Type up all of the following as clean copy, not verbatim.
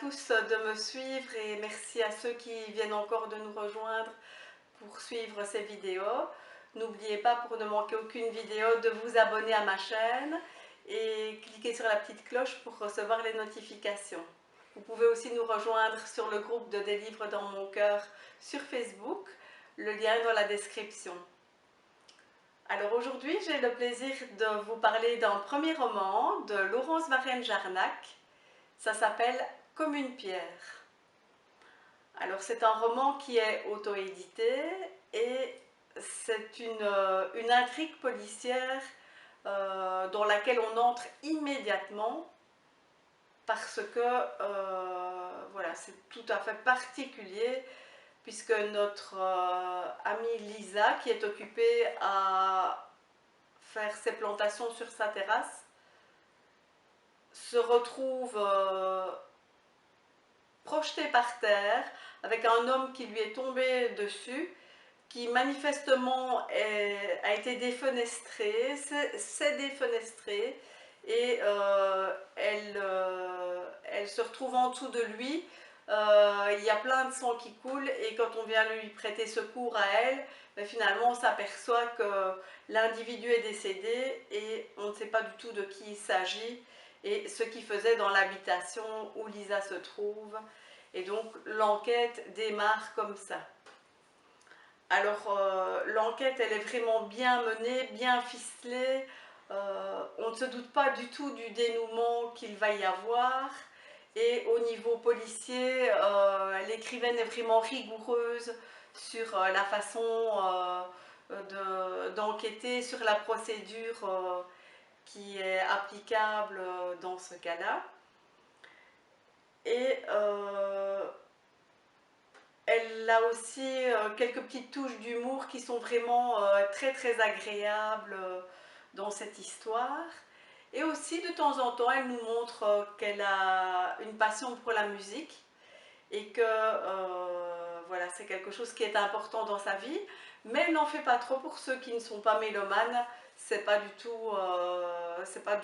tous de me suivre et merci à ceux qui viennent encore de nous rejoindre pour suivre ces vidéos. N'oubliez pas, pour ne manquer aucune vidéo, de vous abonner à ma chaîne et cliquer sur la petite cloche pour recevoir les notifications. Vous pouvez aussi nous rejoindre sur le groupe de Des livres dans mon cœur sur Facebook, le lien est dans la description. Alors aujourd'hui, j'ai le plaisir de vous parler d'un premier roman de Laurence Varenne-Jarnac. Ça s'appelle Comme une pierre. Alors c'est un roman qui est auto-édité et c'est une intrigue policière dans laquelle on entre immédiatement parce que voilà, c'est tout à fait particulier puisque notre amie Lisa, qui est occupée à faire ses plantations sur sa terrasse, se retrouve projetée par terre avec un homme qui lui est tombé dessus, qui manifestement a été défenestré, s'est défenestré et elle se retrouve en dessous de lui. Il y a plein de sang qui coule et quand on vient lui prêter secours à elle, ben finalement on s'aperçoit que l'individu est décédé et on ne sait pas du tout de qui il s'agit et ce qu'il faisait dans l'habitation où Lisa se trouve. Et donc l'enquête démarre comme ça. Alors l'enquête elle est vraiment bien menée, bien ficelée, on ne se doute pas du tout du dénouement qu'il va y avoir et au niveau policier, l'écrivaine est vraiment rigoureuse sur la façon d'enquêter, sur la procédure qui est applicable dans ce cas-là. Et elle a aussi quelques petites touches d'humour qui sont vraiment très très agréables dans cette histoire. Et aussi de temps en temps, elle nous montre qu'elle a une passion pour la musique et que voilà, c'est quelque chose qui est important dans sa vie. Mais elle n'en fait pas trop pour ceux qui ne sont pas mélomanes. C'est pas du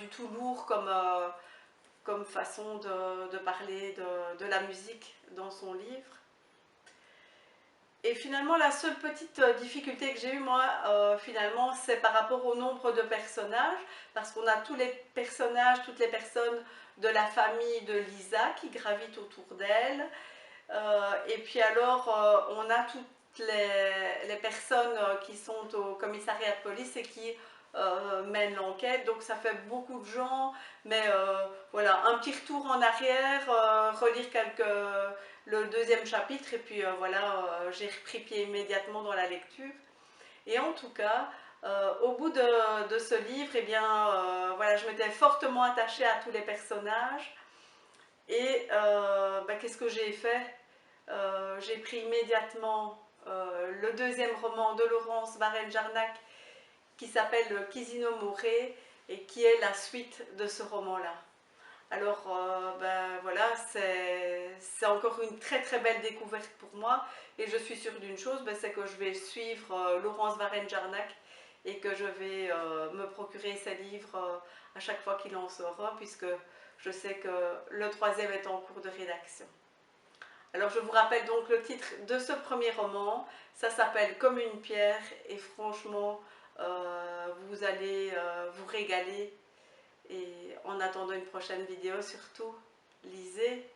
tout lourd comme façon de parler de la musique dans son livre. Et finalement, la seule petite difficulté que j'ai eue, moi, finalement, c'est par rapport au nombre de personnages, parce qu'on a tous les personnages, toutes les personnes de la famille de Lisa qui gravitent autour d'elle. Et puis alors, on a toutes les personnes qui sont au commissariat de police et qui mènent l'enquête. Donc ça fait beaucoup de gens, mais voilà, un petit retour en arrière, relire le deuxième chapitre et puis voilà, j'ai repris pied immédiatement dans la lecture. Et en tout cas, au bout de ce livre, eh bien, voilà, je m'étais fortement attachée à tous les personnages. Et qu'est-ce que j'ai fait? J'ai pris immédiatement le deuxième roman de Laurence Varenne-Jarnac qui s'appelle Kisino Moré et qui est la suite de ce roman-là. Alors voilà, c'est encore une très très belle découverte pour moi et je suis sûre d'une chose, c'est que je vais suivre Laurence Varenne-Jarnac et que je vais me procurer ses livres à chaque fois qu'il en sort, puisque je sais que le troisième est en cours de rédaction. Alors je vous rappelle donc le titre de ce premier roman, ça s'appelle Comme une pierre et franchement vous allez vous régaler. Et en attendant une prochaine vidéo, surtout, lisez